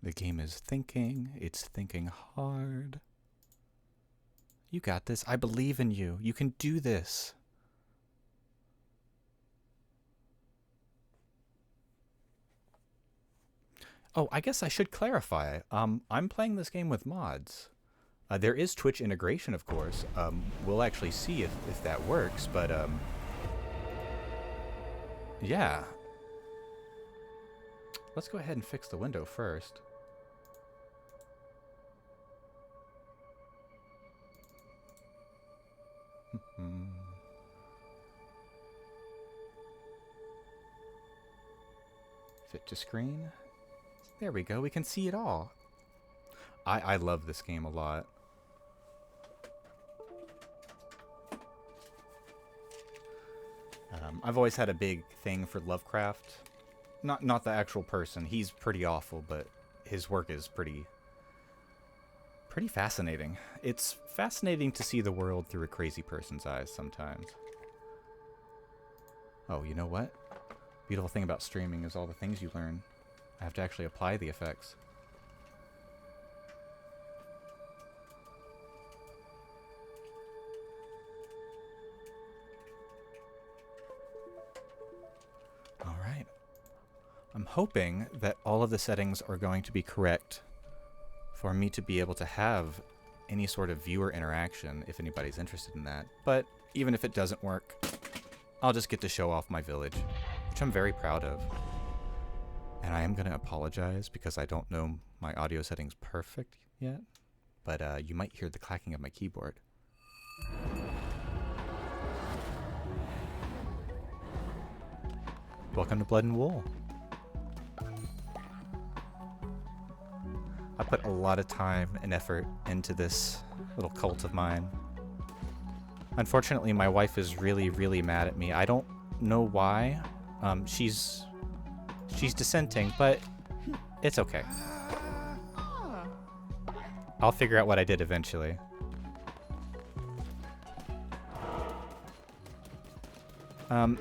The game is thinking. It's thinking hard. You got this. I believe in you. You can do this. Oh, I guess I should clarify. I'm playing this game with mods. There is Twitch integration, of course. We'll actually see if that works, but yeah. Let's go ahead and fix the window first. Fit to screen. There we go. We can see it all. I love this game a lot. I've always had a big thing for Lovecraft. Not the actual person. He's pretty awful, but his work is pretty fascinating. It's fascinating to see the world through a crazy person's eyes sometimes. Oh, you know what? Beautiful thing about streaming is all the things you learn. I have to actually apply the effects. All right. I'm hoping that all of the settings are going to be correct for me to be able to have any sort of viewer interaction if anybody's interested in that. But even if it doesn't work, I'll just get to show off my village, which I'm very proud of. And I am going to apologize because I don't know my audio settings perfect yet, but you might hear the clacking of my keyboard. Welcome to Blood and Wool. I put a lot of time and effort into this little cult of mine. Unfortunately, my wife is really, really mad at me. I don't know why. She's dissenting, but it's okay. I'll figure out what I did eventually.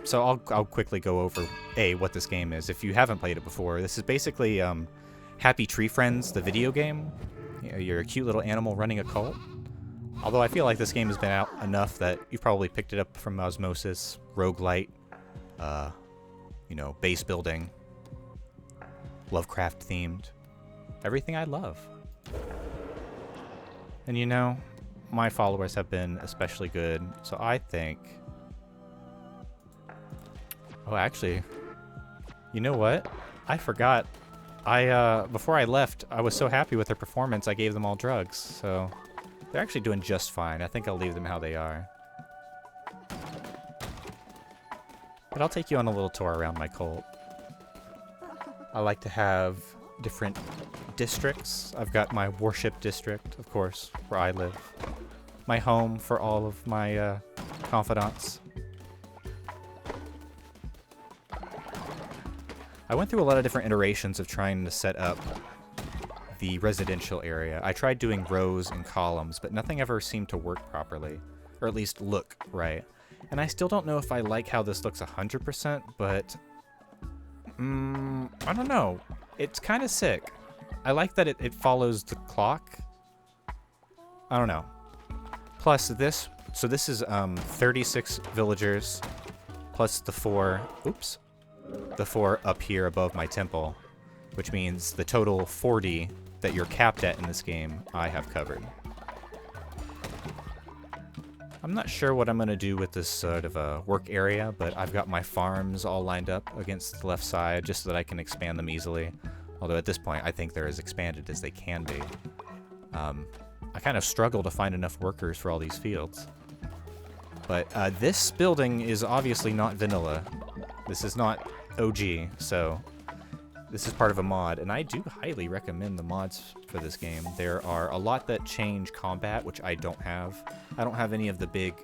So I'll quickly go over what this game is. If you haven't played it before, this is basically Happy Tree Friends, the video game. You know, you're a cute little animal running a cult. Although I feel like this game has been out enough that you've probably picked it up from osmosis, roguelite, you know, base building, Lovecraft themed, everything I love. And you know, my followers have been especially good, so I think... Oh, actually, you know what? I forgot. Before I left, I was so happy with their performance, I gave them all drugs, so they're actually doing just fine. I think I'll leave them how they are. But I'll take you on a little tour around my cult. I like to have different districts. I've got my worship district, of course, where I live. My home for all of my confidants. I went through a lot of different iterations of trying to set up the residential area. I tried doing rows and columns, but nothing ever seemed to work properly, or at least look right. And I still don't know if I like how this looks 100%, but I don't know. It's kind of sick. I like that it follows the clock. I don't know. Plus this, so this is 36 villagers, plus the 4 up here above my temple, which means the total 40 that you're capped at in this game, I have covered. I'm not sure what I'm going to do with this sort of a work area, but I've got my farms all lined up against the left side just so that I can expand them easily. Although at this point, I think they're as expanded as they can be. I kind of struggle to find enough workers for all these fields. But this building is obviously not vanilla. This is not OG, so this is part of a mod, and I do highly recommend the mods for this game. There are a lot that change combat, which I don't have. I don't have any of the big,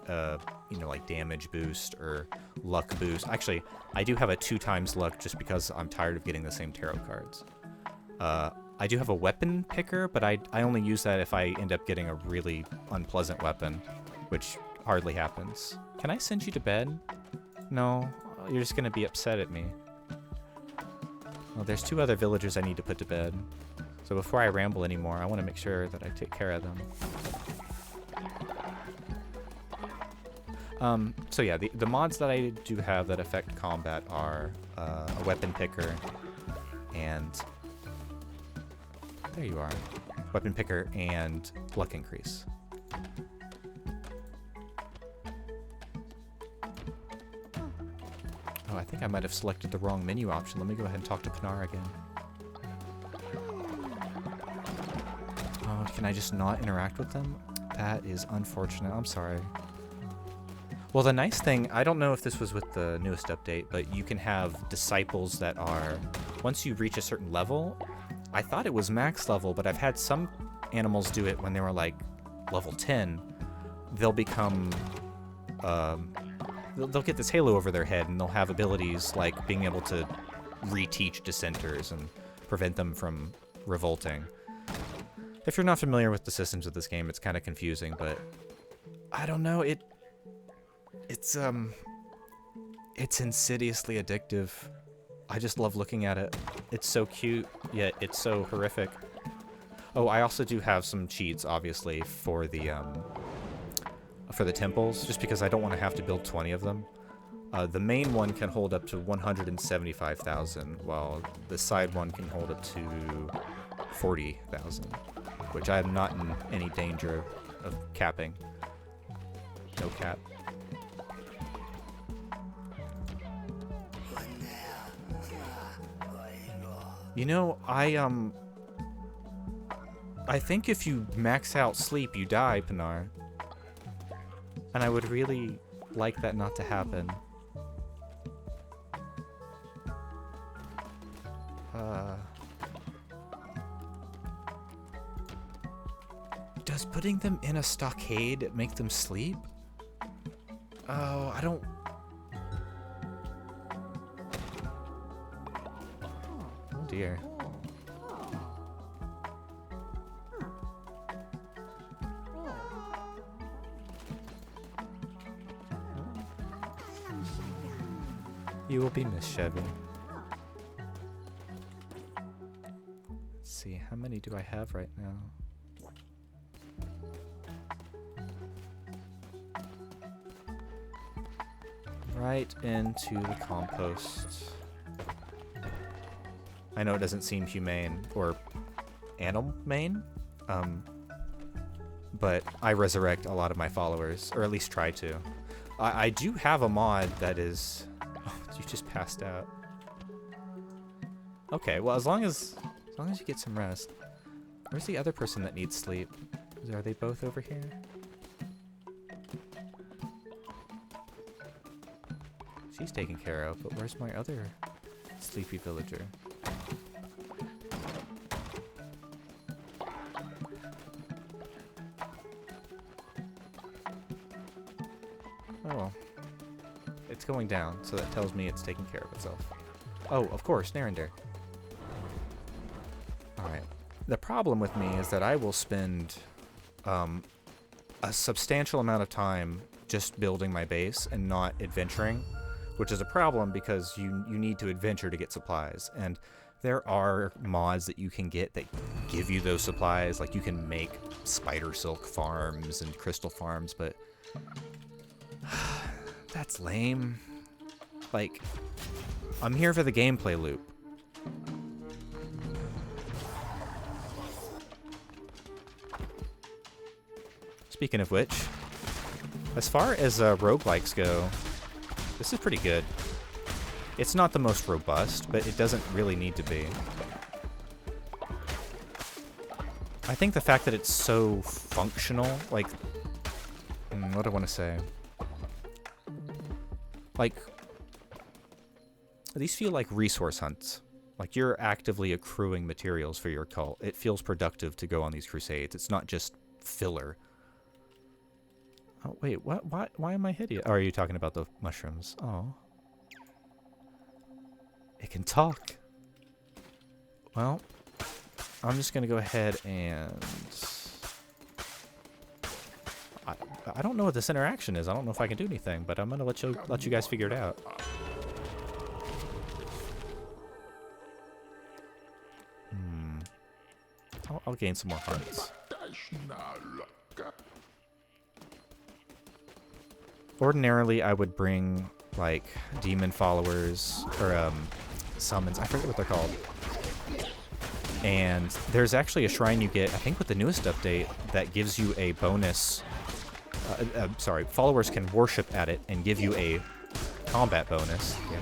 you know, like damage boost or luck boost. Actually, I do have a 2x luck just because I'm tired of getting the same tarot cards. I do have a weapon picker, but I only use that if I end up getting a really unpleasant weapon, which hardly happens. Can I send you to bed? No, you're just gonna be upset at me. Well, there's 2 other villagers I need to put to bed. So before I ramble anymore, I want to make sure that I take care of them. So yeah, the mods that I do have that affect combat are a weapon picker and... There you are. Weapon picker and luck increase. Oh, I think I might have selected the wrong menu option. Let me go ahead and talk to Pinar again. Oh, can I just not interact with them? That is unfortunate. I'm sorry. Well, the nice thing, I don't know if this was with the newest update, but you can have disciples that are, once you reach a certain level, I thought it was max level, but I've had some animals do it when they were like level 10. They'll become, they'll get this halo over their head, and they'll have abilities like being able to reteach dissenters and prevent them from revolting. If you're not familiar with the systems of this game, it's kind of confusing, but I don't know, it's insidiously addictive. I just love looking at it. It's so cute, yet it's so horrific. Oh, I also do have some cheats, obviously, for the temples, just because I don't want to have to build 20 of them. The main one can hold up to 175,000, while the side one can hold up to 40,000, which I am not in any danger of capping. No cap. You know, I think if you max out sleep, you die, Pinar. And I would really like that not to happen. Does putting them in a stockade make them sleep? Oh, I don't... Oh dear. You will be missed, Chevy. Let's see, how many do I have right now? Right into the compost. I know it doesn't seem humane or animal-mane, but I resurrect a lot of my followers, or at least try to. I do have a mod that is... Oh, you just passed out. Okay, well, as long as you get some rest. Where's the other person that needs sleep? Are they both over here? She's taken care of, but where's my other sleepy villager? Oh well. It's going down, so that tells me it's taking care of itself. Oh, of course, Narender. Alright. The problem with me is that I will spend a substantial amount of time just building my base and not adventuring, which is a problem because you need to adventure to get supplies. And there are mods that you can get that give you those supplies, like you can make spider silk farms and crystal farms, but that's lame. Like, I'm here for the gameplay loop. Speaking of which, as far as roguelikes go, this is pretty good. It's not the most robust, but it doesn't really need to be. I think the fact that it's so functional, like... what do I want to say? Like, these feel like resource hunts. Like, you're actively accruing materials for your cult. It feels productive to go on these crusades. It's not just filler. Oh, wait, what? Why am I hideous? Oh, are you talking about the mushrooms? Oh. It can talk. Well, I'm just gonna go ahead and... I don't know what this interaction is. I don't know if I can do anything, but I'm gonna let you guys figure it out. I'll gain some more hearts. Ordinarily, I would bring, like, demon followers, or, summons. I forget what they're called. And there's actually a shrine you get, I think with the newest update, that gives you a bonus. Sorry, followers can worship at it and give you a combat bonus. Yeah.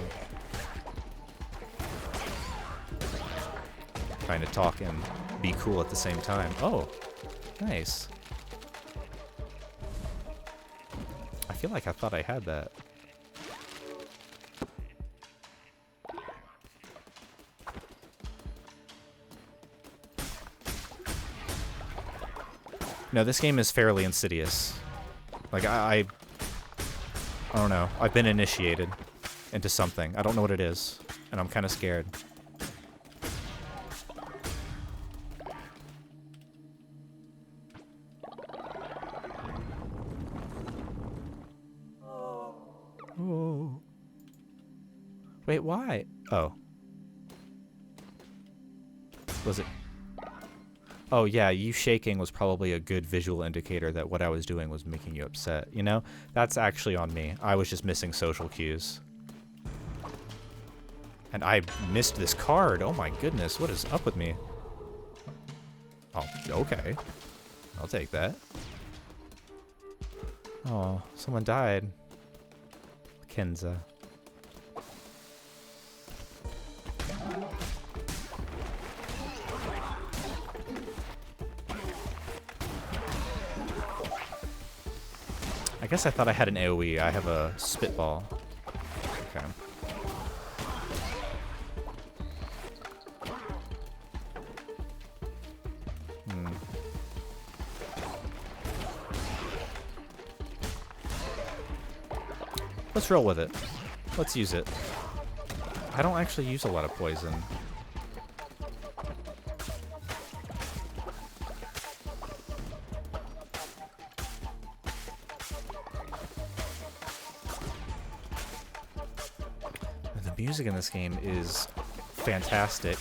Trying to talk and be cool at the same time. Oh, nice. I feel like I thought I had that. No, this game is fairly insidious. Like, I don't know. I've been initiated into something. I don't know what it is, and I'm kind of scared. Oh. Wait, why? Oh. Was it... Oh, yeah, you shaking was probably a good visual indicator that what I was doing was making you upset, you know? That's actually on me. I was just missing social cues. And I missed this card. Oh my goodness, what is up with me? Oh, okay. I'll take that. Oh, someone died. Kenza. I guess I thought I had an AoE. I have a spitball. Okay. Let's roll with it. Let's use it. I don't actually use a lot of poison. The music in this game is fantastic.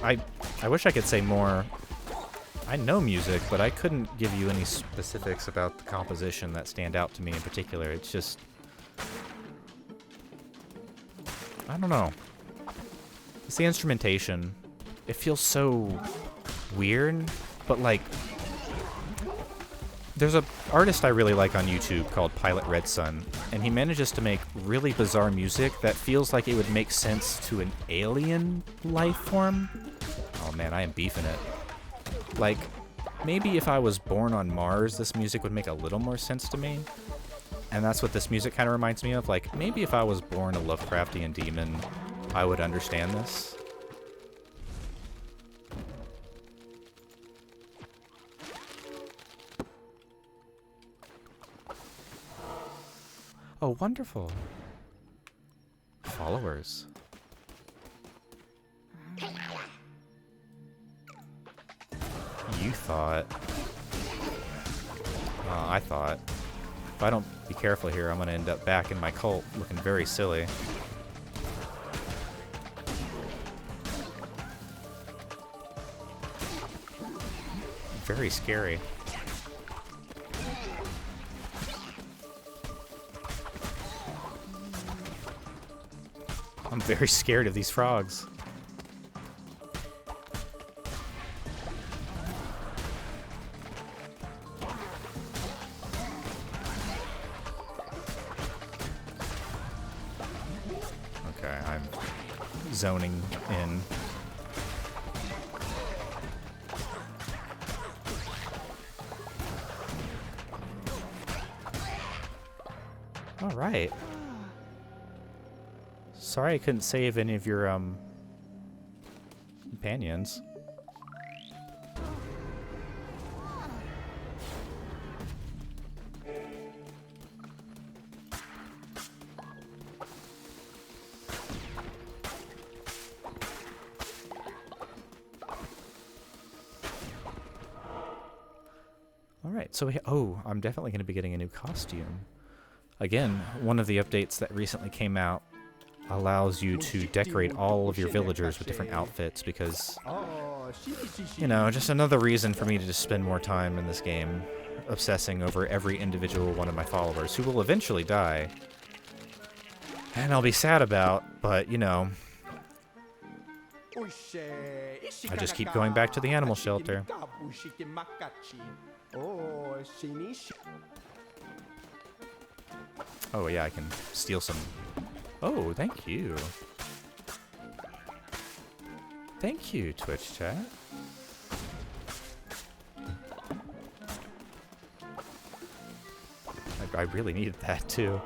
I wish I could say more. I know music, but I couldn't give you any specifics about the composition that stand out to me in particular. It's just... I don't know. It's the instrumentation. It feels so weird, but like... There's a artist I really like on YouTube called Pilot Red Sun, and he manages to make really bizarre music that feels like it would make sense to an alien life form. Oh man, I am beefing it. Like, maybe if I was born on Mars, this music would make a little more sense to me. And that's what this music kind of reminds me of. Like, maybe if I was born a Lovecraftian demon, I would understand this. Oh, wonderful. Followers. You thought. I thought. If I don't be careful here, I'm going to end up back in my cult looking very silly. Very scary. I'm very scared of these frogs. Okay, I'm zoning in. All right. Sorry I couldn't save any of your, companions. Alright, so oh, I'm definitely going to be getting a new costume. Again, one of the updates that recently came out allows you to decorate all of your villagers with different outfits because, you know, just another reason for me to just spend more time in this game obsessing over every individual one of my followers who will eventually die. And I'll be sad about, but, you know, I just keep going back to the animal shelter. Oh, yeah, I can steal some. Oh, thank you. Thank you, Twitch chat. I really needed that, too.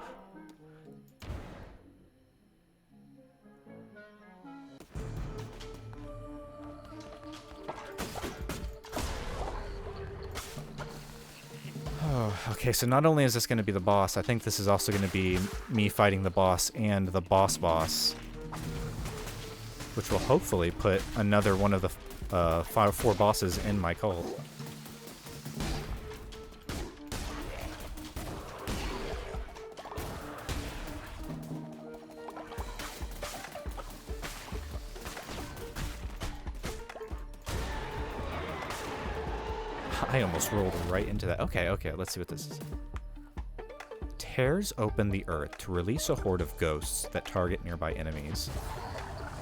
Okay, so not only is this going to be the boss, I think this is also going to be me fighting the boss and the boss, which will hopefully put another one of the four bosses in my cult. I almost rolled right into that. Okay, let's see what this is. Tears open the earth to release a horde of ghosts that target nearby enemies.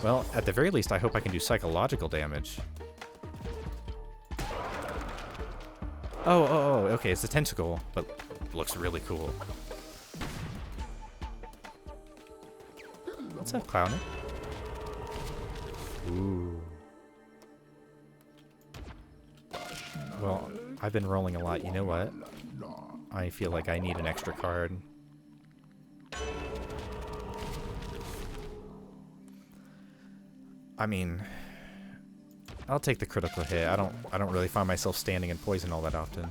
Well, at the very least, I hope I can do psychological damage. Oh, okay, it's a tentacle, but looks really cool. What's up, Clowny? Ooh. Well, I've been rolling a lot. You know what? I feel like I need an extra card. I mean, I'll take the critical hit. I don't really find myself standing in poison all that often.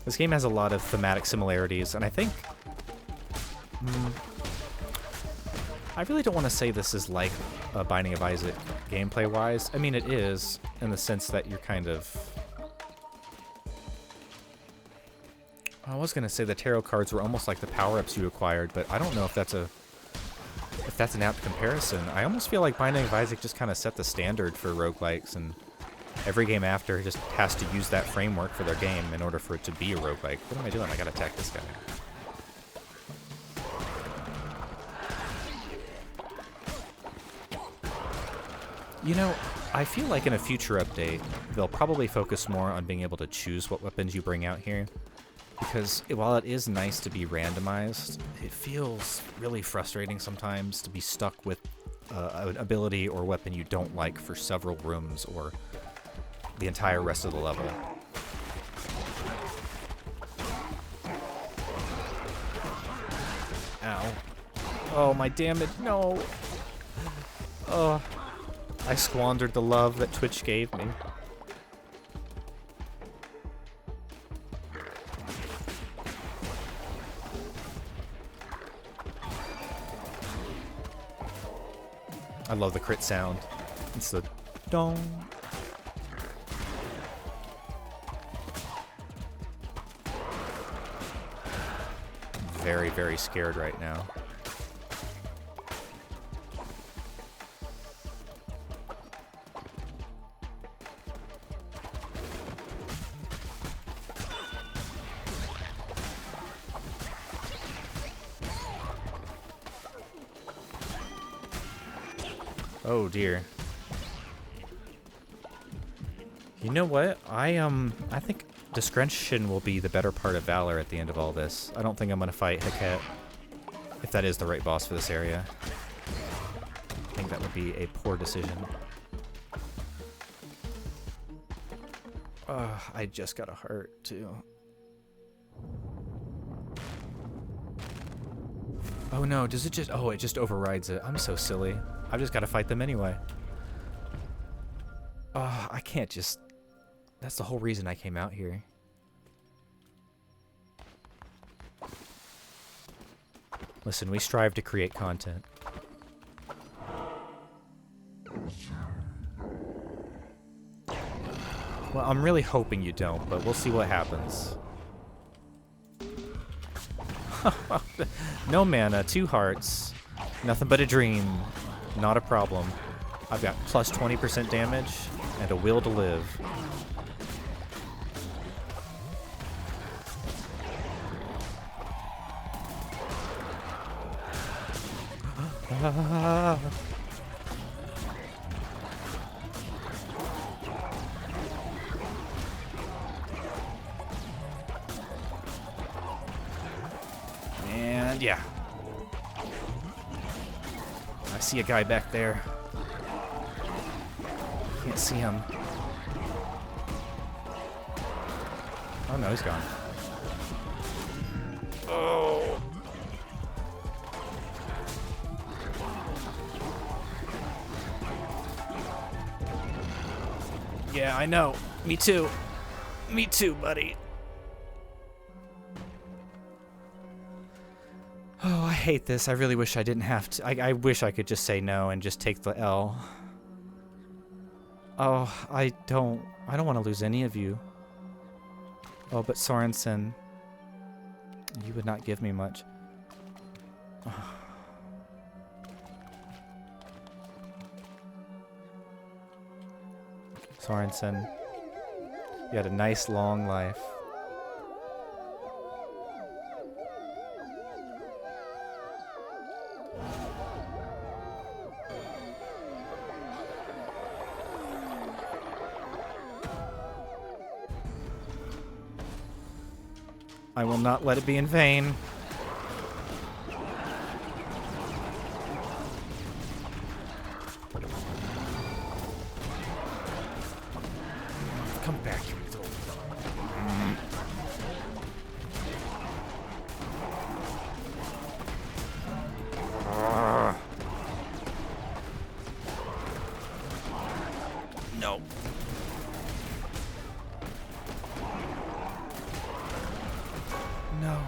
This game has a lot of thematic similarities, and I think... I really don't want to say this is like Binding of Isaac gameplay-wise. I mean, it is, in the sense that you're kind of... I was going to say the tarot cards were almost like the power-ups you acquired, but I don't know if that's an apt comparison. I almost feel like Binding of Isaac just kind of set the standard for roguelikes, and every game after just has to use that framework for their game in order for it to be a roguelike. What am I doing? I gotta attack this guy. You know, I feel like in a future update, they'll probably focus more on being able to choose what weapons you bring out here. Because while it is nice to be randomized, it feels really frustrating sometimes to be stuck with an ability or weapon you don't like for several rooms or the entire rest of the level. Ow. Oh, my damage. No. Oh. I squandered the love that Twitch gave me. I love the crit sound. It's the dong. Very, very scared right now. Oh dear. You know what? I think discretion will be the better part of valor at the end of all this. I don't think I'm gonna fight Heket, if that is the right boss for this area. I think that would be a poor decision. I just got a heart too. Oh no, does it just... Oh, it just overrides it. I'm so silly. I've just got to fight them anyway. Oh, I can't just... That's the whole reason I came out here. Listen, we strive to create content. Well, I'm really hoping you don't, but we'll see what happens. No mana, 2 hearts. Nothing but a dream. Not a problem. I've got plus 20% damage and a will to live. And yeah. I see a guy back there. Can't see him. Oh no, he's gone. Oh. Yeah, I know. Me too. Me too, buddy. Oh, I hate this. I really wish I didn't have to. I wish I could just say no and just take the L. Oh, I don't want to lose any of you. Oh, but Sorensen, you would not give me much. Sorensen, you had a nice long life. I will not let it be in vain. Come back, you little... No. No.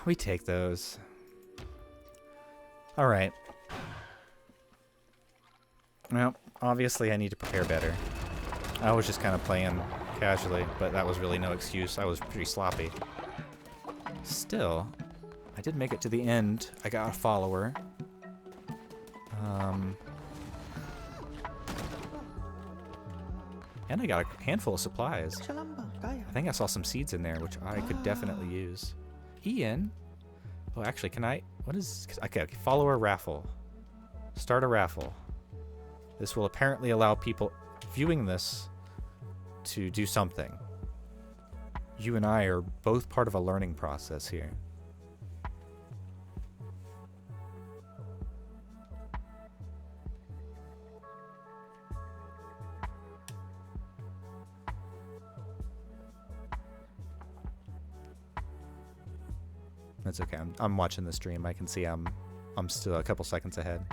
We take those. All right. Well, obviously I need to prepare better. I was just kind of playing casually, but that was really no excuse. I was pretty sloppy. Still, I did make it to the end. I got a follower. And I got a handful of supplies. I think I saw some seeds in there, which I could definitely use. Ian? Oh, actually, can I... What is... Okay, follower raffle. Start a raffle. This will apparently allow people viewing this to do something. You and I are both part of a learning process here. That's okay. I'm watching the stream. I can see I'm still a couple seconds ahead.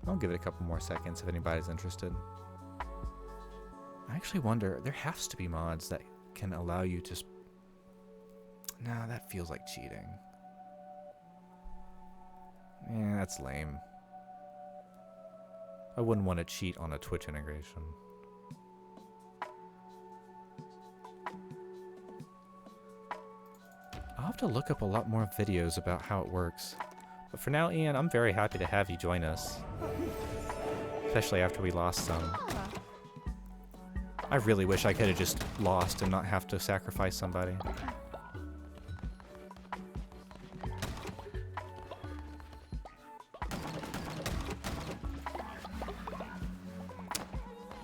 I'll give it a couple more seconds if anybody's interested. I actually wonder, there has to be mods that can allow you to... Nah, that feels like cheating. Yeah, that's lame. I wouldn't want to cheat on a Twitch integration. I'll have to look up a lot more videos about how it works. But for now, Ian, I'm very happy to have you join us. Especially after we lost some. I really wish I could have just lost and not have to sacrifice somebody.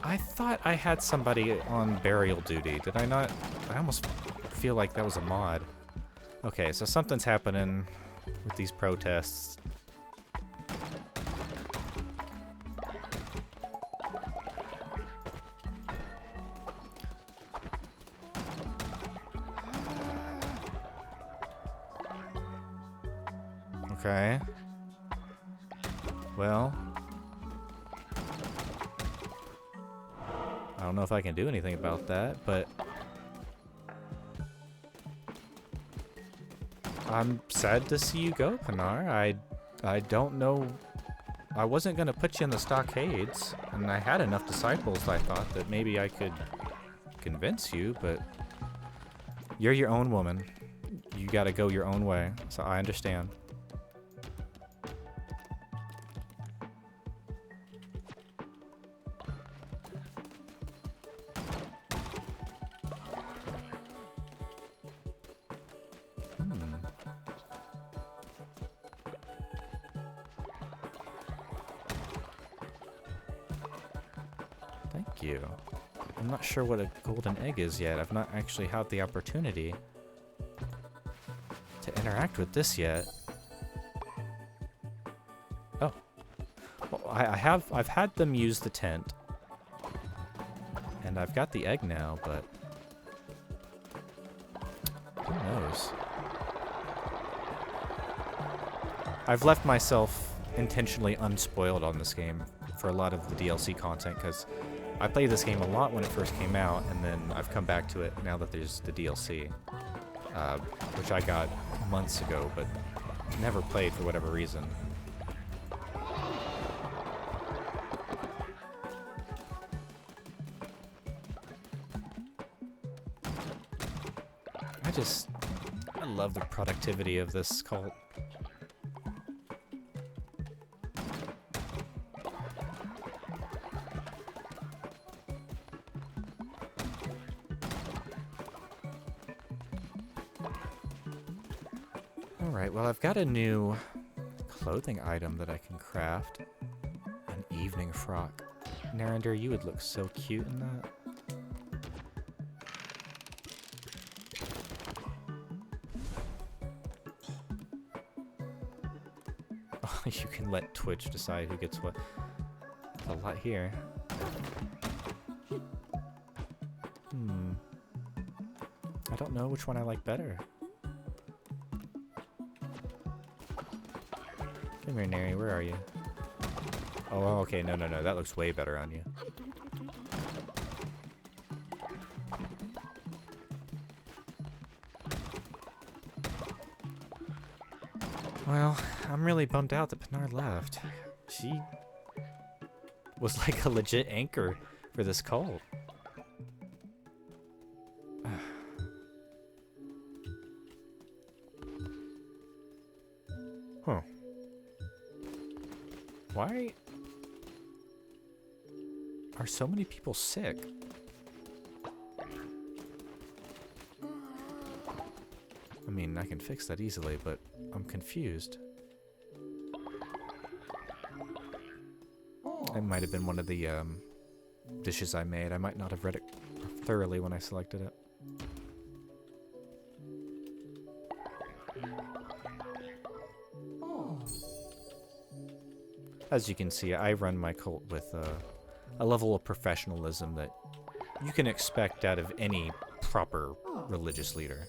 I thought I had somebody on burial duty. Did I not? I almost feel like that was a mod. Okay, so something's happening with these protests. Okay. Well, I don't know if I can do anything about that, but I'm sad to see you go, Pinar. I don't know. I wasn't gonna put you in the stockades, and I had enough disciples. I thought that maybe I could convince you, but you're your own woman. You gotta go your own way, so I understand. Thank you. I'm not sure what a golden egg is yet. I've not actually had the opportunity to interact with this yet. Oh. Well, I've had them use the tent. And I've got the egg now, but who knows? I've left myself intentionally unspoiled on this game for a lot of the DLC content, because I played this game a lot when it first came out, and then I've come back to it now that there's the DLC, which I got months ago, but never played for whatever reason. I love the productivity of this cult. Alright, well, I've got a new clothing item that I can craft. An evening frock. Narender, you would look so cute in that. Oh, you can let Twitch decide who gets what. A lot here. I don't know which one I like better. Come here, Nary, where are you? Oh, okay, no, that looks way better on you. Well, I'm really bummed out that Pinar left. She was like a legit anchor for this cult. Huh. Why are so many people sick? I mean, I can fix that easily, but I'm confused. It might have been one of the dishes I made. I might not have read it thoroughly when I selected it. As you can see, I run my cult with a level of professionalism that you can expect out of any proper religious leader.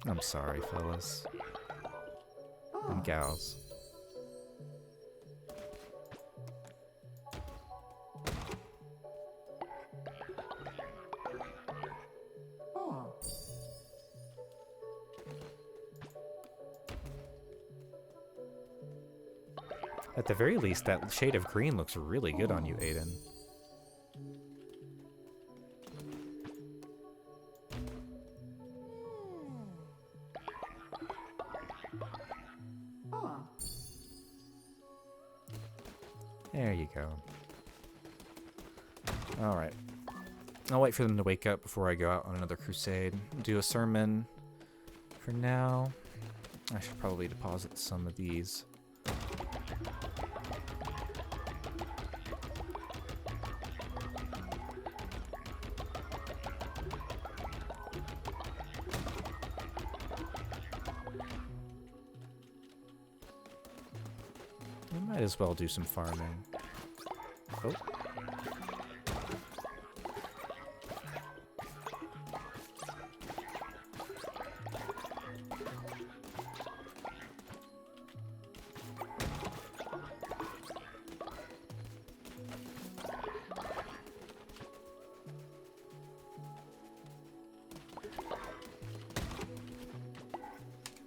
I'm sorry, fellas. And gals. At the very least, that shade of green looks really good on you, Aiden. There you go. Alright. I'll wait for them to wake up before I go out on another crusade. Do a sermon. For now, I should probably deposit some of these. Might as well do some farming. Oh.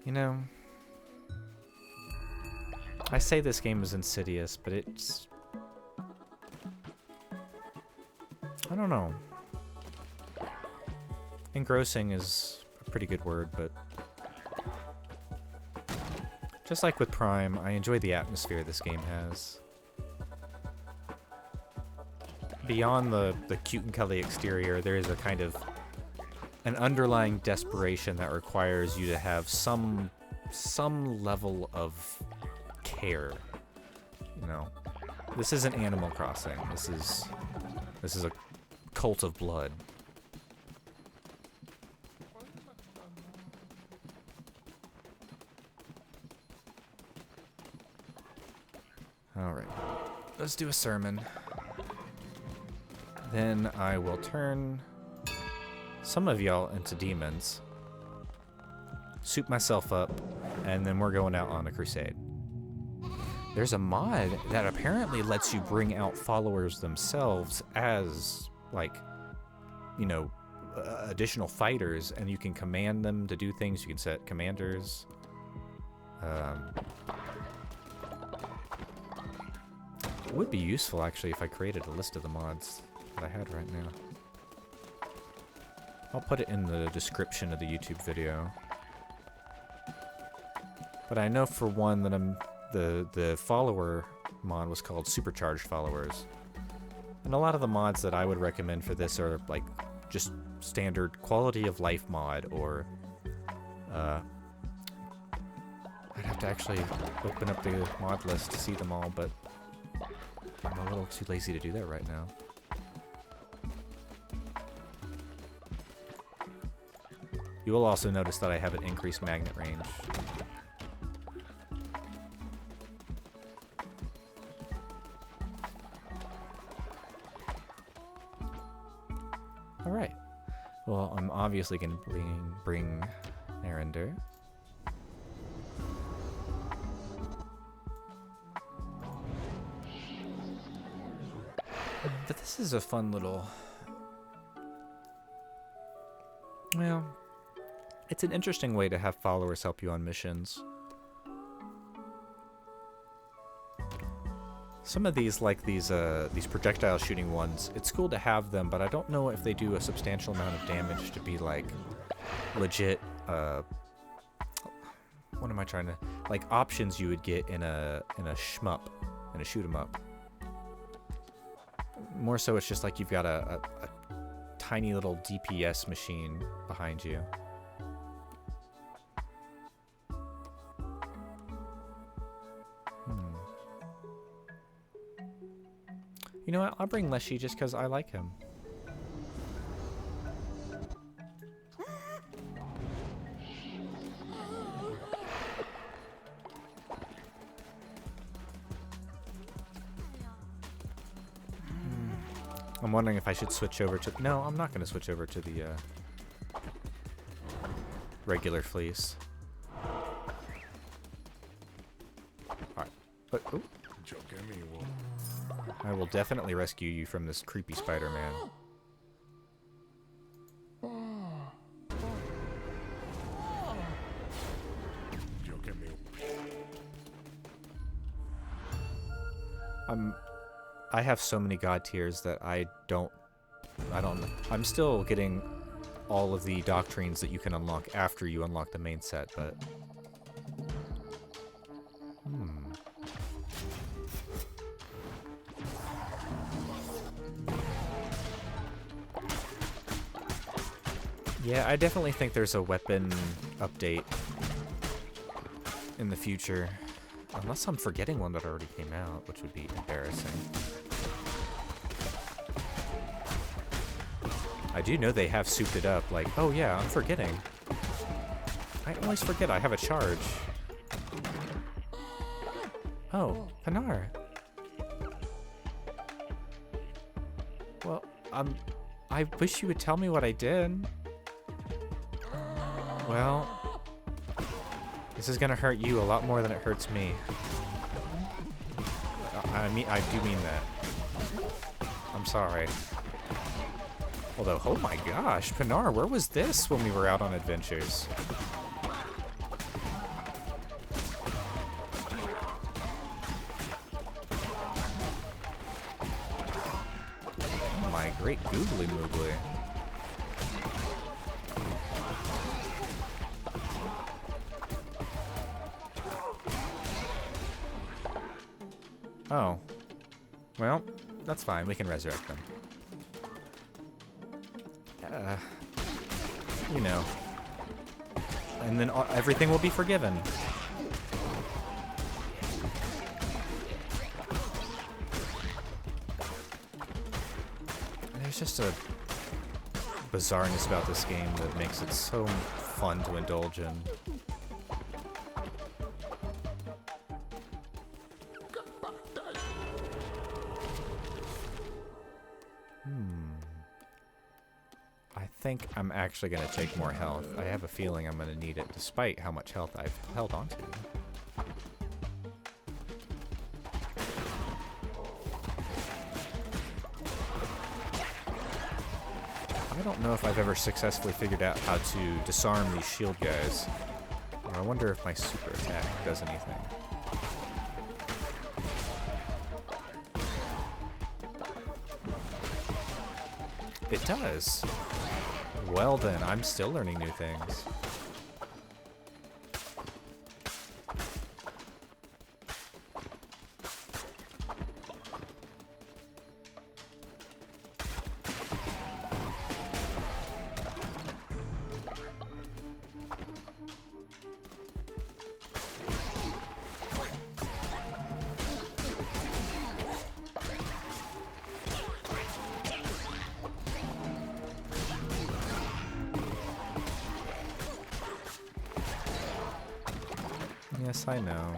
You know, I say this game is insidious, but it's... I don't know. Engrossing is a pretty good word, but... just like with Prime, I enjoy the atmosphere this game has. Beyond the cute and cuddly exterior, there is a kind of... an underlying desperation that requires you to have some level of care. You know, this isn't Animal Crossing. This is a cult of blood. All right, let's do a sermon. Then I will turn some of y'all into demons, soup myself up, and then we're going out on a crusade. There's a mod that apparently lets you bring out followers themselves as, like, you know, additional fighters, and you can command them to do things. You can set commanders. It would be useful, actually, if I created a list of the mods that I had right now. I'll put it in the description of the YouTube video. But I know for one that the follower mod was called Supercharged Followers. And a lot of the mods that I would recommend for this are like just standard quality of life mod, or I'd have to actually open up the mod list to see them all, but I'm a little too lazy to do that right now. You will also notice that I have an increased magnet range. Alright. Well, I'm obviously going to bring Narender. But this is a fun little... well... it's an interesting way to have followers help you on missions. Some of these, like these projectile shooting ones, it's cool to have them, but I don't know if they do a substantial amount of damage to be like legit. What am I trying to like options you would get in a shmup, in a shoot 'em up. More so, it's just like you've got a tiny little DPS machine behind you. You know what? I'll bring Leshy just because I like him. I'm wondering if I should switch over to... no, I'm not going to switch over to the regular fleece. Alright. But, ooh. I will definitely rescue you from this creepy Spider-Man. I have so many god tiers that I don't I'm still getting all of the doctrines that you can unlock after you unlock the main set, but yeah, I definitely think there's a weapon update in the future. Unless I'm forgetting one that already came out, which would be embarrassing. I do know they have souped it up, like, oh yeah, I'm forgetting. I always forget I have a charge. Oh, Pinar. Well, I wish you would tell me what I did. Well, this is gonna hurt you a lot more than it hurts me. I do mean that. I'm sorry. Although, oh my gosh, Pinar, where was this when we were out on adventures? Oh my great googly moogly. Oh. Well, that's fine. We can resurrect them. You know. And then everything will be forgiven. There's just a bizarreness about this game that makes it so fun to indulge in. I think I'm actually going to take more health. I have a feeling I'm going to need it despite how much health I've held onto. I don't know if I've ever successfully figured out how to disarm these shield guys. Or I wonder if my super attack does anything. It does. Well then, I'm still learning new things. Yes, I know.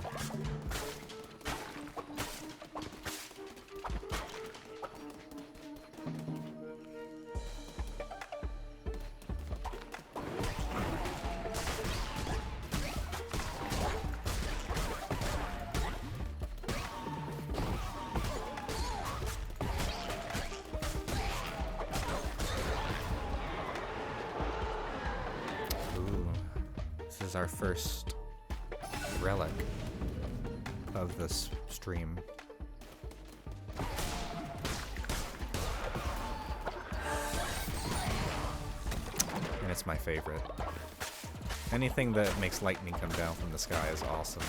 Ooh, this is our first relic of this stream. And it's my favorite. Anything that makes lightning come down from the sky is awesome.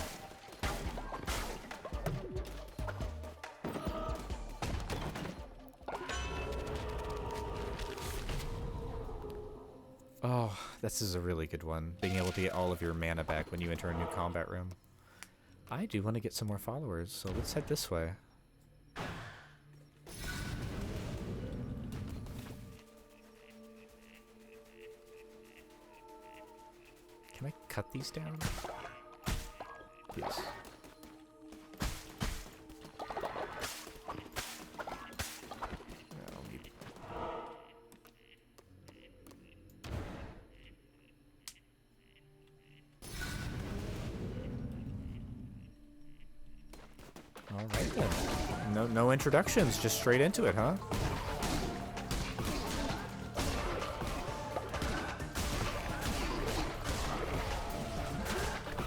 Oh, this is a really good one. Being able to get all of your mana back when you enter a new combat room. I do want to get some more followers, so let's head this way. Can I cut these down? Yes. Alright then. No introductions, just straight into it, huh?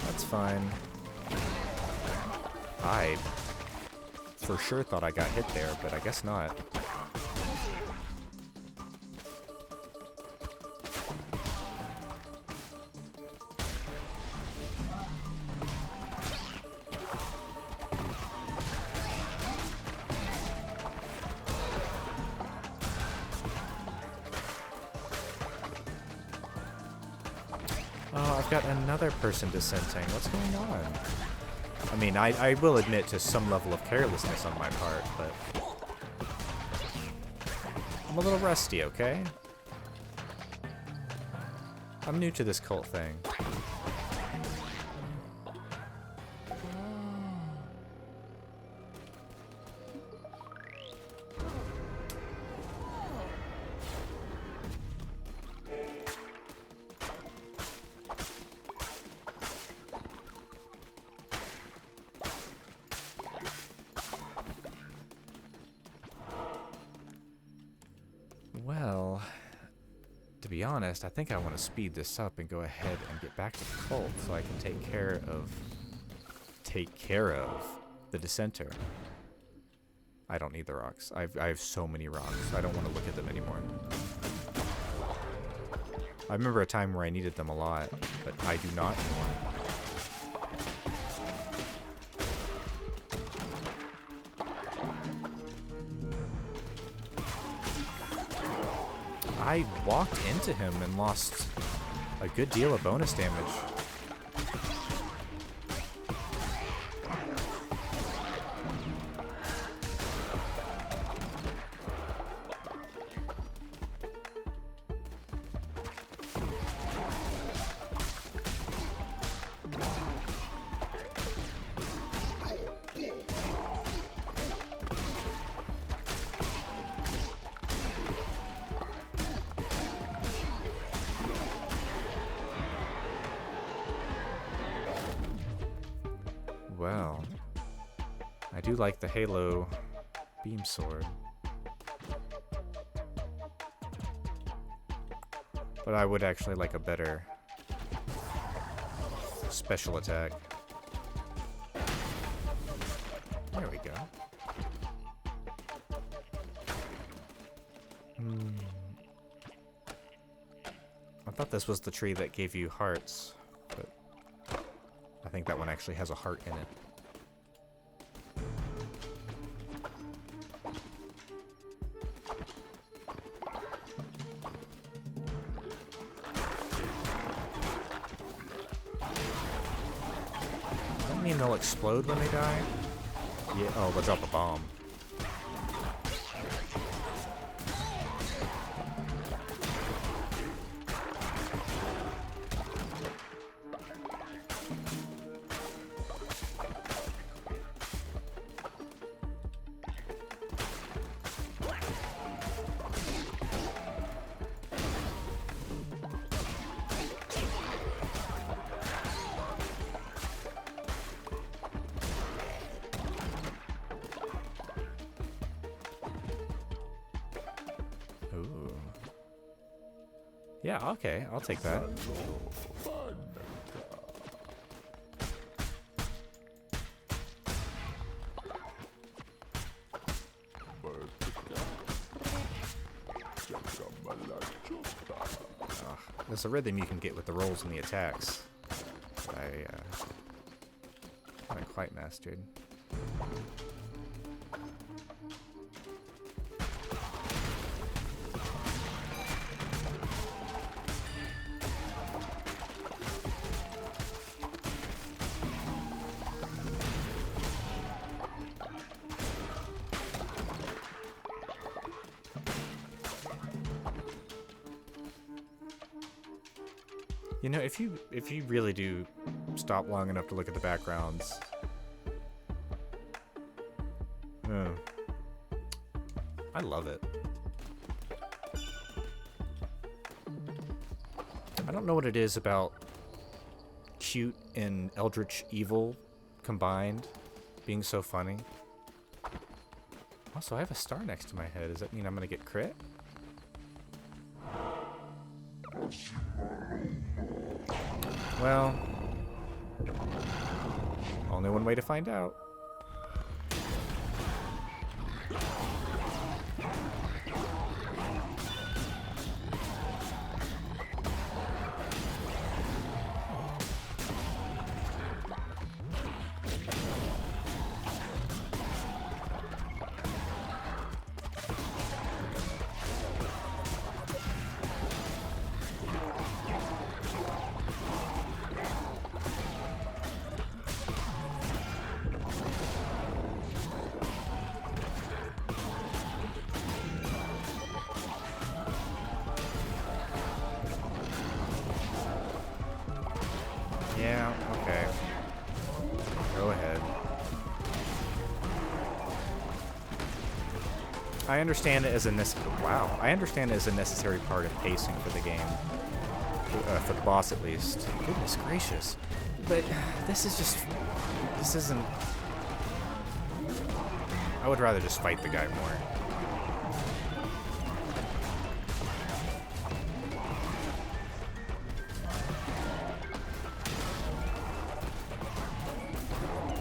That's fine. I for sure thought I got hit there, but I guess not. Oh, I've got another person dissenting. What's going on? I mean, I will admit to some level of carelessness on my part, but I'm a little rusty, okay? I'm new to this cult thing. To be honest, I think I want to speed this up and go ahead and get back to the cult so I can take care of the dissenter. I don't need the rocks. I have so many rocks. I don't want to look at them anymore. I remember a time where I needed them a lot, but I do not anymore. I walked into him and lost a good deal of bonus damage. Well, I do like the Halo beam sword. But I would actually like a better special attack. There we go. I thought this was the tree that gave you hearts, but I think that one actually has a heart in it. Does that mean they'll explode when they die? Yeah, oh, they'll drop a bomb. Ooh. Yeah, okay, I'll take that. There's a rhythm you can get with the rolls and the attacks that I haven't quite mastered. You know, if you really do stop long enough to look at the backgrounds, I love it. I don't know what it is about cute and eldritch evil combined being so funny. Also, I have a star next to my head. Does that mean I'm gonna get crit? Well, only one way to find out. Yeah, okay. Go ahead. I understand it as a I understand it as a necessary part of pacing for the game. For the boss, at least. Goodness gracious. But this isn't... I would rather just fight the guy more.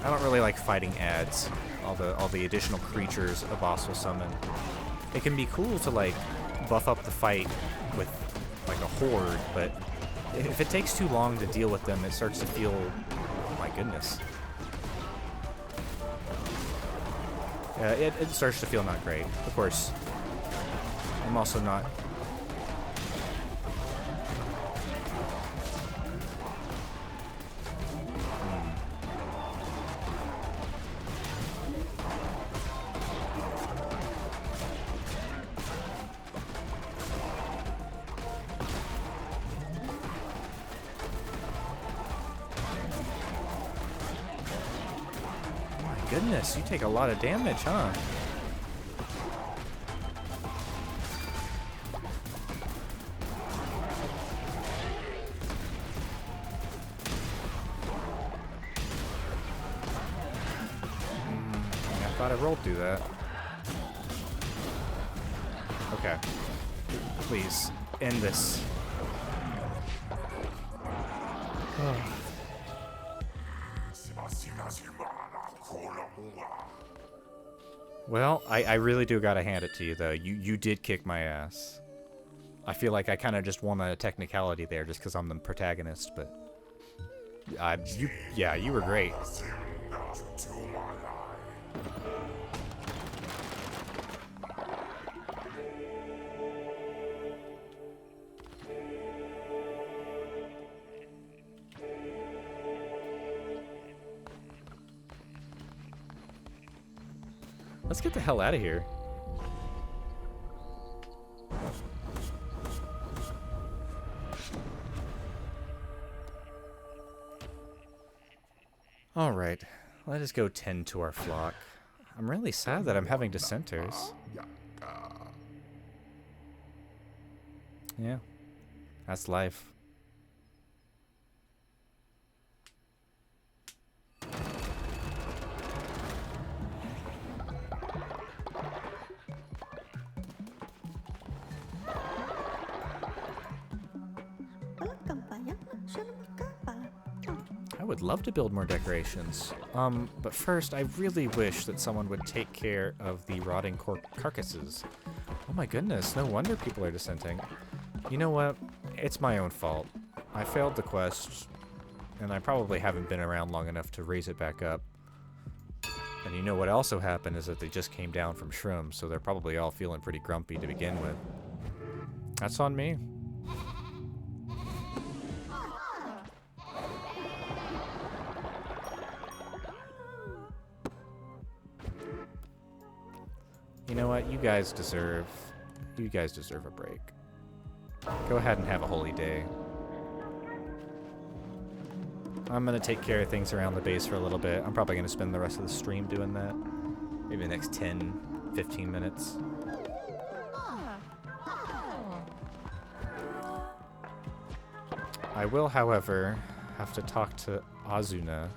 I don't really like fighting ads. All the additional creatures a boss will summon. It can be cool to like buff up the fight with like a horde, but if it takes too long to deal with them, it starts to feel, oh my goodness. It starts to feel not great. Of course, I'm also not. Goodness, you take a lot of damage, huh? I thought I rolled through that. Okay. Please, end this. Well, I really do gotta hand it to you, though. You did kick my ass. I feel like I kind of just won a technicality there just because I'm the protagonist, but... you were great. Let's get the hell out of here. Alright, let us go tend to our flock. I'm really sad that I'm having dissenters. Yeah, that's life. I would love to build more decorations. But first, I really wish that someone would take care of the rotting carcasses. Oh my goodness, no wonder people are dissenting. You know what? It's my own fault. I failed the quest, and I probably haven't been around long enough to raise it back up. And you know what also happened is that they just came down from shrooms, so they're probably all feeling pretty grumpy to begin with. That's on me. You know what? You guys deserve a break. Go ahead and have a holy day. I'm gonna take care of things around the base for a little bit. I'm probably gonna spend the rest of the stream doing that. Maybe the next 10, 15 minutes. I will, however, have to talk to Azuna.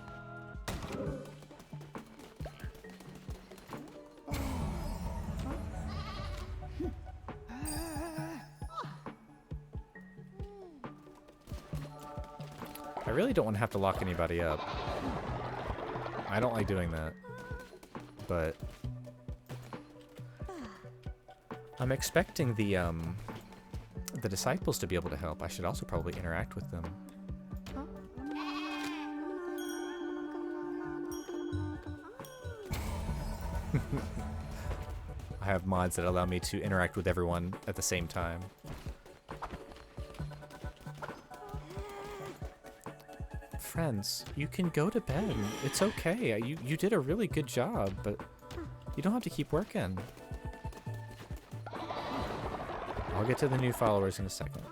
I really don't want to have to lock anybody up. I don't like doing that. But I'm expecting the disciples to be able to help. I should also probably interact with them. I have mods that allow me to interact with everyone at the same time. Friends, you can go to bed. It's okay. You did a really good job, but you don't have to keep working. I'll get to the new followers in a second.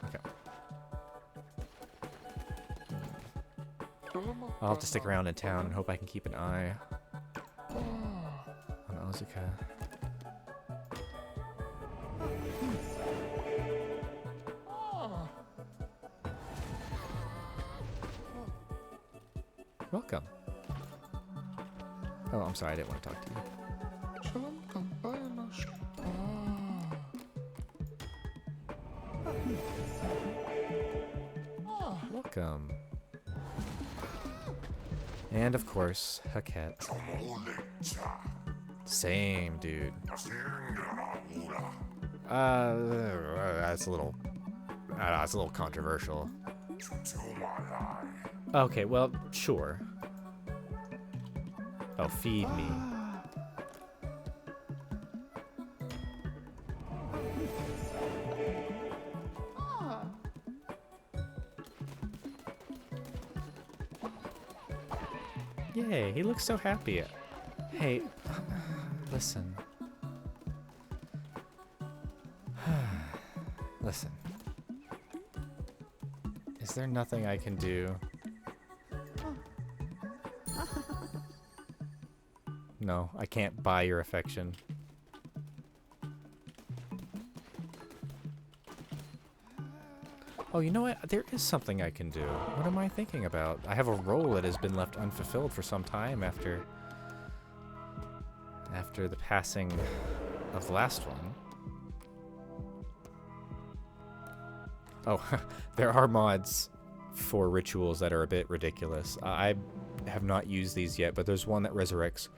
Okay. I'll have to stick around in town and hope I can keep an eye on Ozuka. Welcome. Oh, I'm sorry, I didn't want to talk to you. Welcome. And of course, Heket. Same, dude. That's a little... it's a little controversial. Okay, well, sure. Oh, feed me. Yay, he looks so happy. Hey, listen. Listen. Is there nothing I can do? No, I can't buy your affection. Oh, you know what? There is something I can do. What am I thinking about? I have a role that has been left unfulfilled for some time after the passing of the last one. Oh, there are mods for rituals that are a bit ridiculous. I have not used these yet, but there's one that resurrects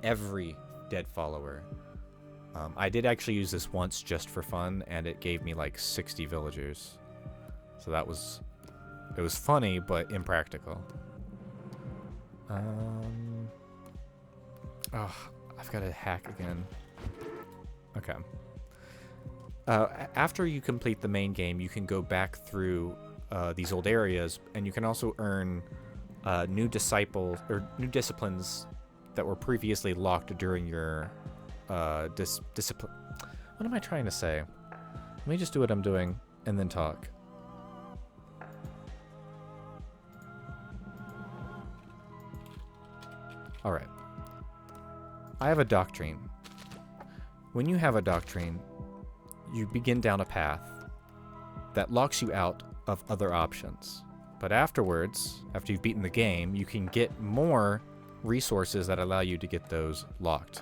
every dead follower. I did actually use this once just for fun, and it gave me like 60 villagers. So it was funny, but impractical. Oh, I've got to hack again. Okay. After you complete the main game, you can go back through these old areas, and you can also earn new disciples or new disciplines that were previously locked during your discipline. What am I trying to say? Let me just do what I'm doing and then talk. All right. I have a doctrine. When you have a doctrine, you begin down a path that locks you out of other options. But afterwards, after you've beaten the game, you can get more resources that allow you to get those locked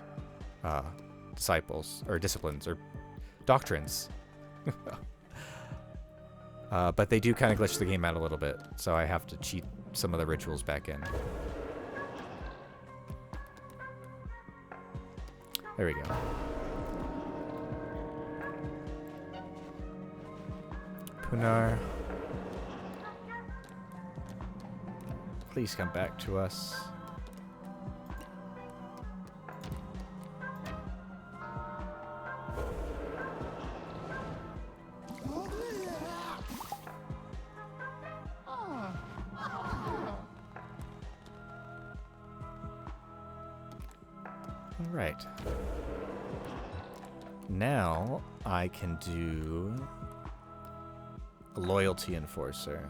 disciples or disciplines or doctrines. But they do kind of glitch the game out a little bit, so I have to cheat some of the rituals back in. There we go. Punar. Please come back to us. All right. Now I can do a loyalty enforcer.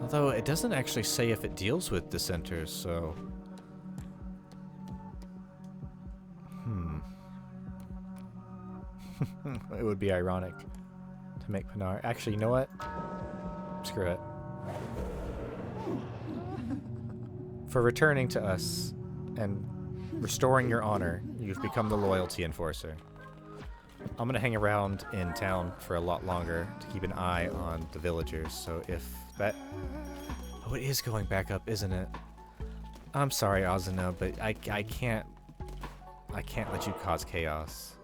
Although it doesn't actually say if it deals with dissenters, so... It would be ironic to make Pinar... Actually, you know what? Screw it. For returning to us and restoring your honor, you've become the loyalty enforcer. I'm gonna hang around in town for a lot longer to keep an eye on the villagers, so if that... Oh, it is going back up, isn't it? I'm sorry, Azuna, but I can't let you cause chaos.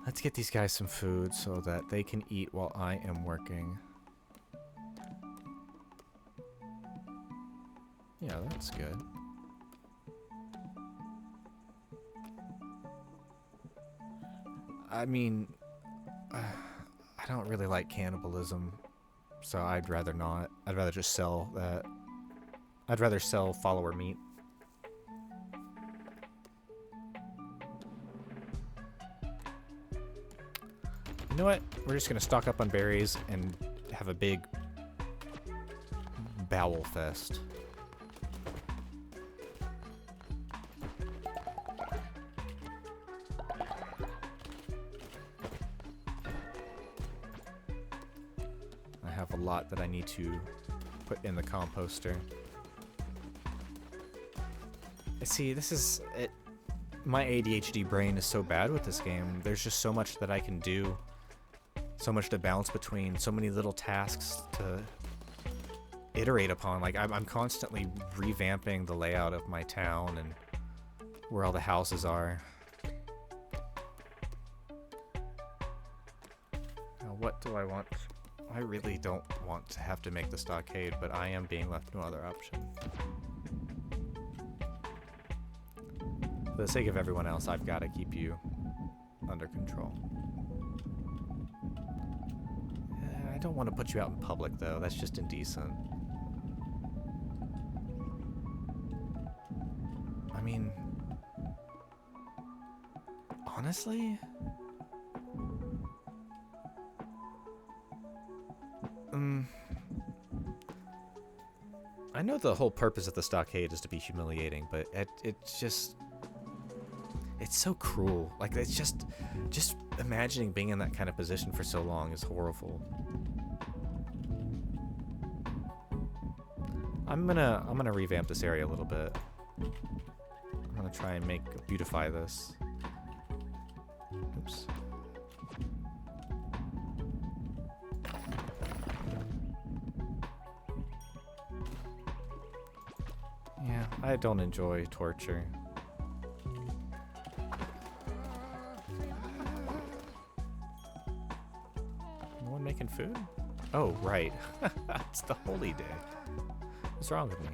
Let's get these guys some food so that they can eat while I am working. Yeah, that's good. I mean, I don't really like cannibalism, so I'd rather not. I'd rather just sell that. I'd rather sell follower meat. You know what? We're just gonna stock up on berries and have a big bowel fest. I have a lot that I need to put in the composter. See, this is it. My ADHD brain is so bad with this game. There's just so much that I can do. So much to balance between, so many little tasks to iterate upon. Like, I'm constantly revamping the layout of my town and where all the houses are. Now, what do I want? I really don't want to have to make the stockade, but I am being left no other option. For the sake of everyone else, I've got to keep you under control. I don't want to put you out in public, though. That's just indecent. I mean, honestly, I know the whole purpose of the stockade is to be humiliating, but it's just, it's so cruel. Like, it's just imagining being in that kind of position for so long is horrible. I'm gonna revamp this area a little bit. I'm gonna try and beautify this. Oops. Yeah, I don't enjoy torture. No one making food? Oh, right. It's the holy day. What's wrong with me?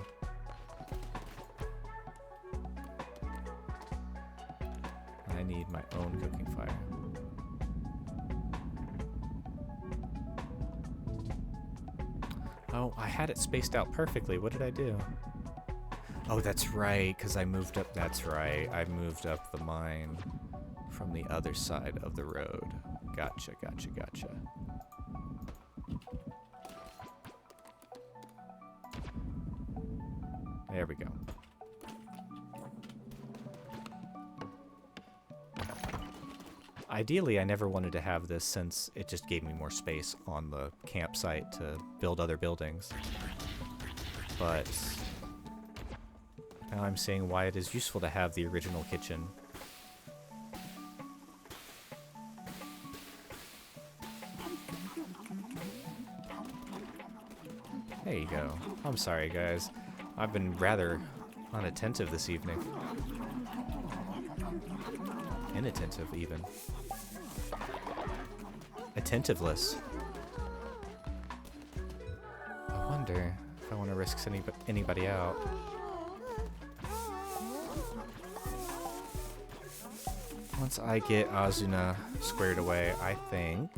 I need my own cooking fire. Oh, I had it spaced out perfectly. What did I do? Oh, that's right, because I moved up. That's right. I moved up the mine from the other side of the road. Gotcha, gotcha, gotcha. There we go. Ideally, I never wanted to have this since it just gave me more space on the campsite to build other buildings. But now I'm seeing why it is useful to have the original kitchen. There you go. I'm sorry, guys. I've been rather unattentive this evening. Inattentive, even. Attentiveless. I wonder if I want to risk anybody out. Once I get Azuna squared away, I think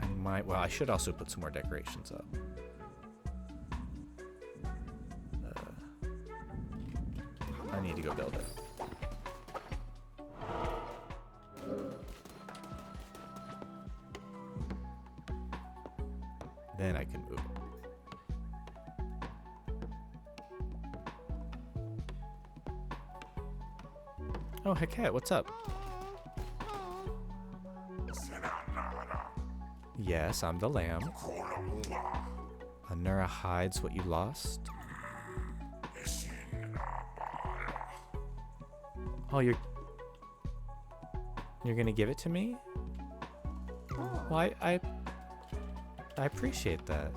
I might... Well, I should also put some more decorations up. I need to go build it. Then I can move. Oh, Heket, what's up? Yes, I'm the lamb. Anura hides what you lost. Oh, you're gonna give it to me? Well, I appreciate that.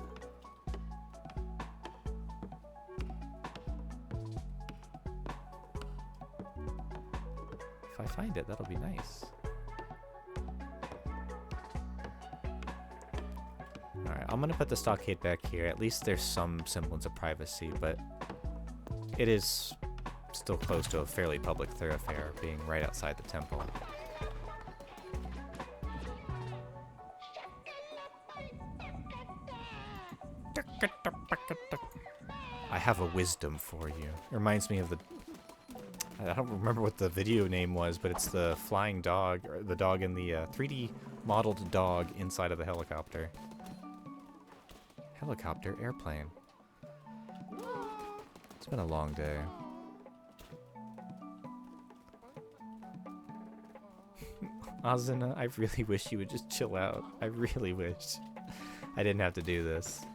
If I find it, that'll be nice. Alright, I'm gonna put the stockade back here. At least there's some semblance of privacy, but it is still close to a fairly public thoroughfare, being right outside the temple. I have a wisdom for you. It reminds me of the... I don't remember what the video name was, but it's the flying dog, or the dog in the 3D modeled dog inside of the helicopter. Helicopter, airplane. It's been a long day. Azuna, I really wish you would just chill out. I really wish I didn't have to do this.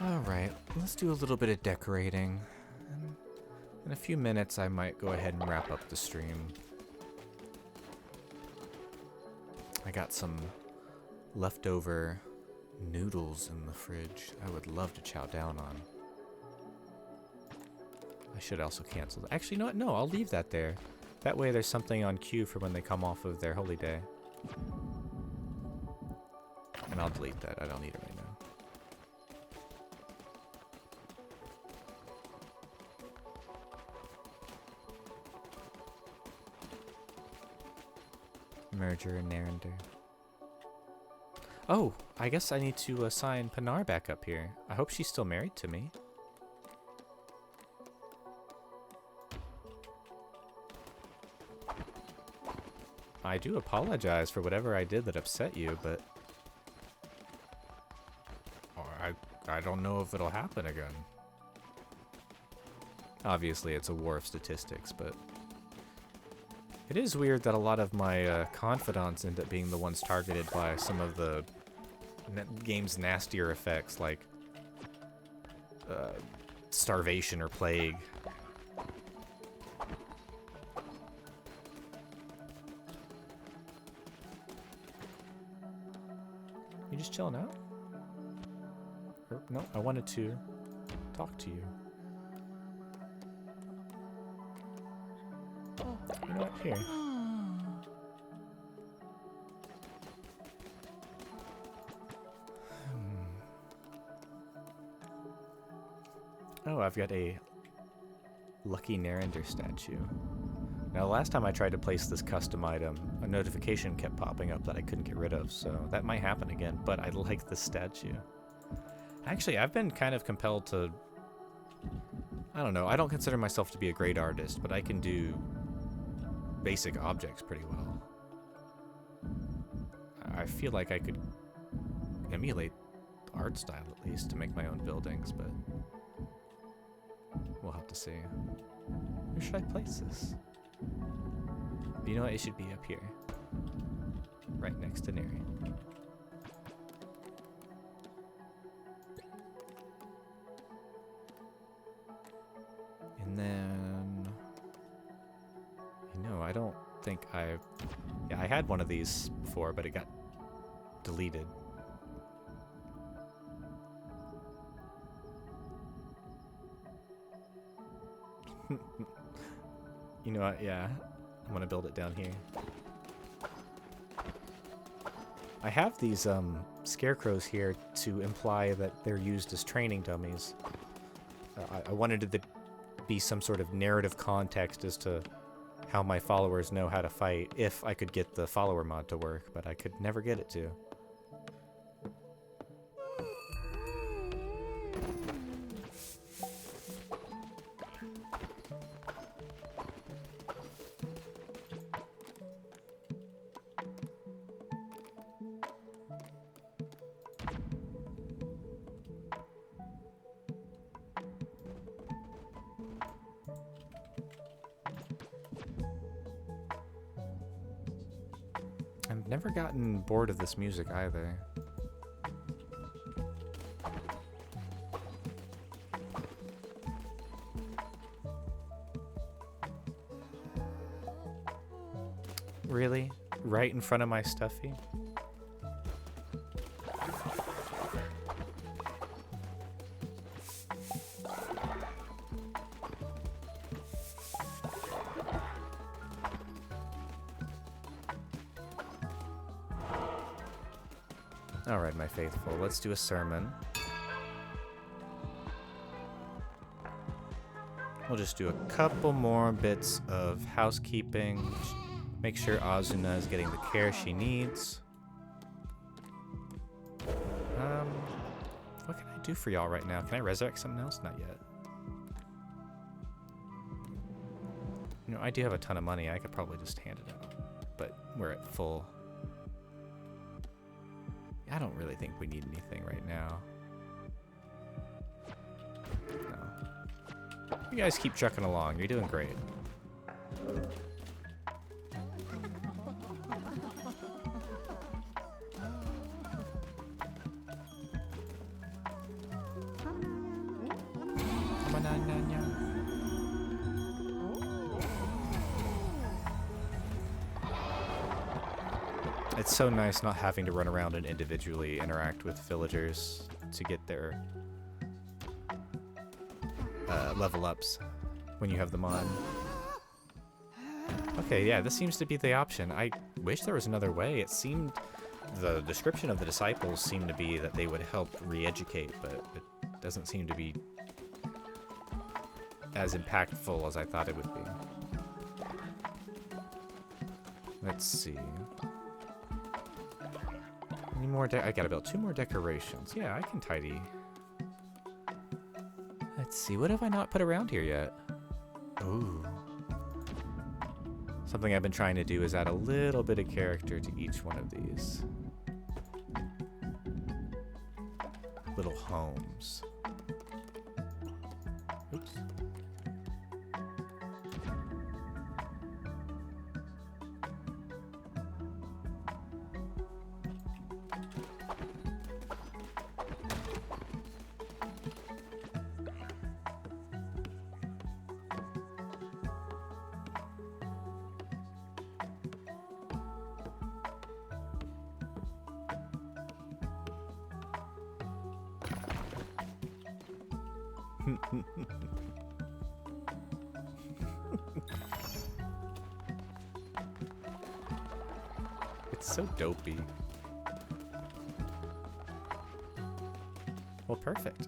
Alright, let's do a little bit of decorating. And in a few minutes, I might go ahead and wrap up the stream. I got some leftover noodles in the fridge I would love to chow down on. I should also cancel that. Actually, you know what? No, I'll leave that there. That way there's something on cue for when they come off of their holy day. And I'll delete that. I don't need it right now. Merger and Narender. Oh, I guess I need to assign Pinar back up here. I hope she's still married to me. I do apologize for whatever I did that upset you, but I don't know if it'll happen again. Obviously, it's a war of statistics, but it is weird that a lot of my confidants end up being the ones targeted by some of the game's nastier effects, like starvation or plague. You just chilling out? Or, no, I wanted to talk to you. You know what? Here. Oh, I've got a Lucky Narender statue. Now, last time I tried to place this custom item, a notification kept popping up that I couldn't get rid of, so that might happen again, but I like this statue. Actually, I've been kind of compelled to... I don't know, I don't consider myself to be a great artist, but I can do basic objects pretty well. I feel like I could emulate art style at least to make my own buildings, but we'll have to see. Where should I place this? You know what? It should be up here. Right next to Neri. And then... You know, I don't think I... Yeah, I had one of these before, but it got deleted. You know what? Yeah. I'm gonna build it down here. I have these scarecrows here to imply that they're used as training dummies. I wanted it to be some sort of narrative context as to how my followers know how to fight, if I could get the follower mod to work, but I could never get it to. I've never gotten bored of this music either. Really? Right in front of my stuffy? Alright, my faithful, let's do a sermon. We'll just do a couple more bits of housekeeping. Make sure Azuna is getting the care she needs. What can I do for y'all right now? Can I resurrect something else? Not yet. You know, I do have a ton of money. I could probably just hand it out. But we're at full. I don't really think we need anything right now. No. You guys keep trucking along. You're doing great. It's so nice not having to run around and individually interact with villagers to get their level ups when you have them on. Okay, yeah, this seems to be the option. I wish there was another way. It seemed, the description of the disciples seemed to be that they would help re-educate, but it doesn't seem to be as impactful as I thought it would be. Let's see. Any more I gotta build 2 more decorations. Yeah, I can tidy. Let's see, what have I not put around here yet? Ooh. Something I've been trying to do is add a little bit of character to each one of these. Little homes. Oops. It's so dopey. Well, perfect.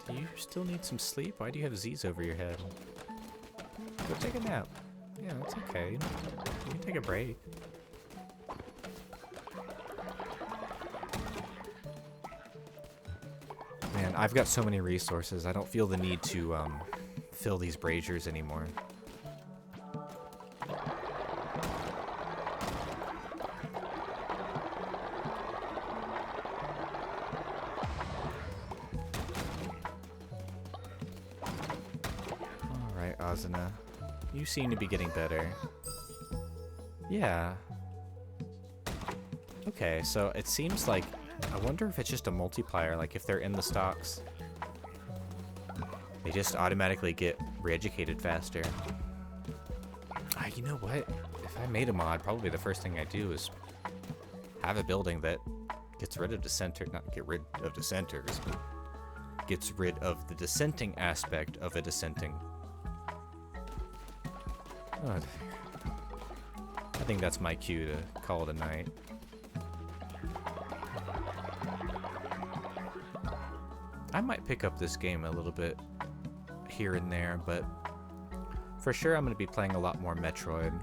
Do you still need some sleep? Why do you have Z's over your head? Go take a nap. Yeah, that's okay. You can take a break. Man, I've got so many resources. I don't feel the need to fill these braziers anymore. Alright, Azuna. You seem to be getting better. Yeah. Okay, so it seems like, I wonder if it's just a multiplier, like if they're in the stocks, they just automatically get re-educated faster. You know what? If I made a mod, probably the first thing I do is have a building that gets rid of dissenter, not get rid of dissenters, but gets rid of the dissenting aspect of a dissenting. Oh, I think that's my cue to call it a night. I might pick up this game a little bit here and there, but for sure I'm going to be playing a lot more Metroid.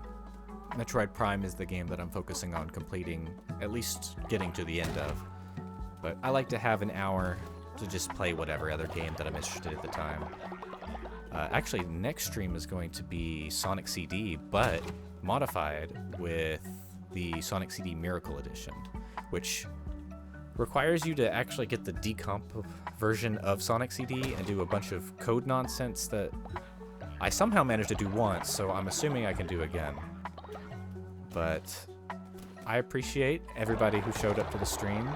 Metroid Prime is the game that I'm focusing on completing, at least getting to the end of. But I like to have an hour to just play whatever other game that I'm interested at the time. Actually, next stream is going to be Sonic CD, but modified with the Sonic CD Miracle Edition, which requires you to actually get the decomp version of Sonic CD and do a bunch of code nonsense that I somehow managed to do once, so I'm assuming I can do again. But I appreciate everybody who showed up to the stream.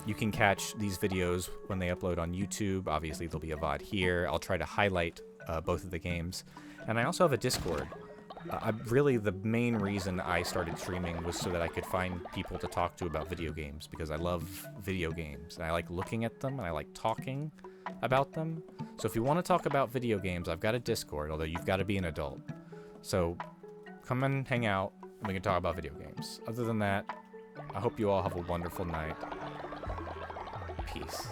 You can catch these videos when they upload on YouTube. Obviously, there'll be a VOD here. I'll try to highlight both of the games. And I also have a Discord. Really, the main reason I started streaming was so that I could find people to talk to about video games, because I love video games. And I like looking at them, and I like talking about them. So if you want to talk about video games, I've got a Discord, although you've got to be an adult. So come and hang out, and we can talk about video games. Other than that, I hope you all have a wonderful night. Peace.